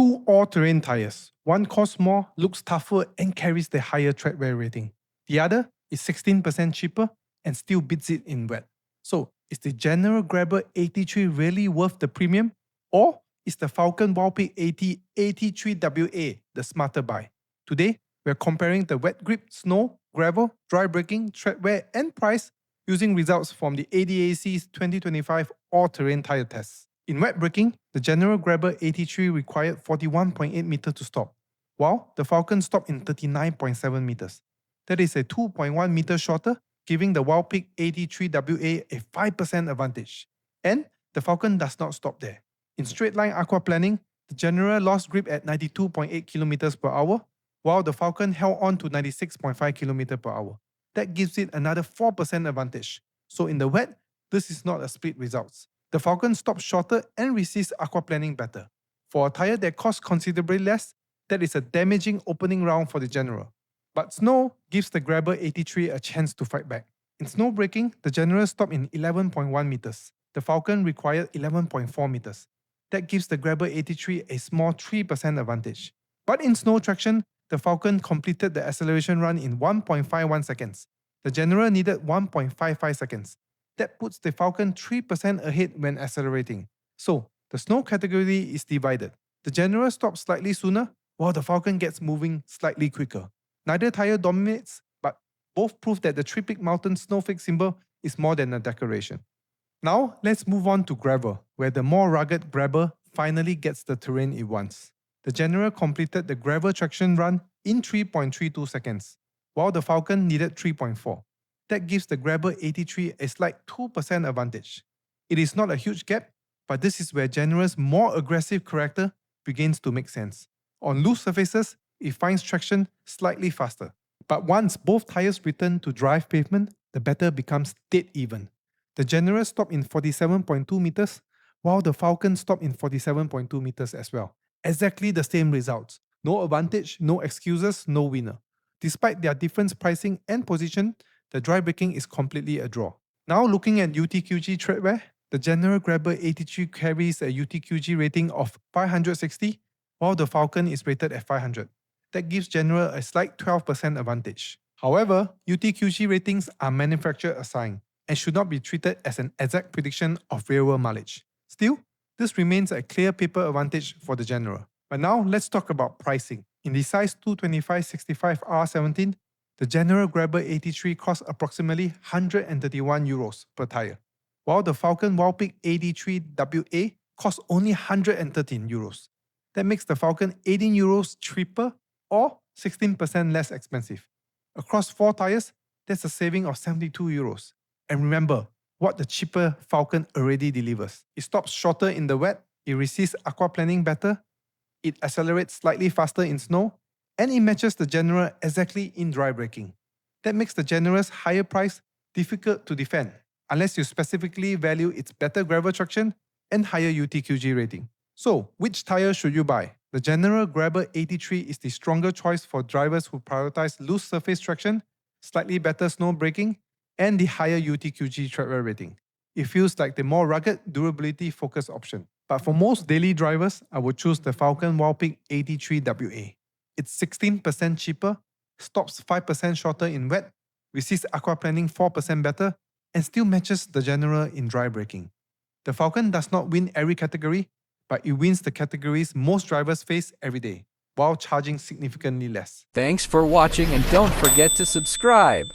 two all-terrain tires. One costs more, looks tougher, and carries the higher tread wear rating. The other is 16% cheaper and still beats it in wet. So, is the General Grabber AT3 really worth the premium? Or is the Falken Wildpeak AT AT3WA the smarter buy? Today, we're comparing the wet grip, snow, gravel, dry braking, tread wear, and price using results from the ADAC's 2025 all-terrain tire tests. In wet braking, the General Grabber AT3 required 41.8 meters to stop, while the Falken stopped in 39.7 meters. That is a 2.1 meters shorter, giving the Wildpeak AT3WA a 5% advantage. And the Falken does not stop there. In straight line aquaplaning, the General lost grip at 92.8 km per hour, while the Falken held on to 96.5 km per hour. That gives it another 4% advantage. So in the wet, this is not a split results. The Falken stops shorter and resists aquaplaning better. For a tire that costs considerably less, that is a damaging opening round for the General. But snow gives the Grabber AT3 a chance to fight back. In snow braking, the General stopped in 11.1 meters. The Falken required 11.4 meters. That gives the Grabber AT3 a small 3% advantage. But in snow traction, the Falken completed the acceleration run in 1.51 seconds. The General needed 1.55 seconds. That puts the Falken 3% ahead when accelerating. So, the snow category is divided. The General stops slightly sooner, while the Falken gets moving slightly quicker. Neither tire dominates, but both prove that the three-peak mountain snowflake symbol is more than a decoration. Now, let's move on to gravel, where the more rugged Grabber finally gets the terrain it wants. The General completed the gravel traction run in 3.32 seconds, while the Falken needed 3.4. That gives the Grabber AT3 a slight 2% advantage. It is not a huge gap, but this is where General's more aggressive character begins to make sense. On loose surfaces, it finds traction slightly faster. But once both tires return to drive pavement, the battle becomes dead even. The General stopped in 47.2 meters, while the Falken stopped in 47.2 meters as well. Exactly the same results. No advantage, no excuses, no winner. Despite their different pricing and position, the dry braking is completely a draw. Now looking at UTQG treadwear, the General Grabber AT3 carries a UTQG rating of 560, while the Falken is rated at 500. That gives General a slight 12% advantage. However, UTQG ratings are manufacturer assigned and should not be treated as an exact prediction of real-world mileage. Still, this remains a clear paper advantage for the General. But now let's talk about pricing. In the size 225/65 R17, the General Grabber AT3 costs approximately €131 per tire, while the Falken Wildpeak AT3WA costs only €113. That makes the Falken €18 cheaper or 16% less expensive. Across 4 tires, that's a saving of €72. And remember what the cheaper Falken already delivers. It stops shorter in the wet, it resists aquaplaning better, it accelerates slightly faster in snow, and it matches the General exactly in dry braking. That makes the General's higher price difficult to defend, unless you specifically value its better gravel traction and higher UTQG rating. So, which tire should you buy? The General Grabber AT3 is the stronger choice for drivers who prioritize loose surface traction, slightly better snow braking, and the higher UTQG treadwear rating. It feels like the more rugged, durability-focused option. But for most daily drivers, I would choose the Falken Wildpeak AT3WA. It's 16% cheaper, stops 5% shorter in wet, resists aquaplaning 4% better, and still matches the General in dry braking. The Falken does not win every category, but it wins the categories most drivers face every day, while charging significantly less. Thanks for watching and don't forget to subscribe.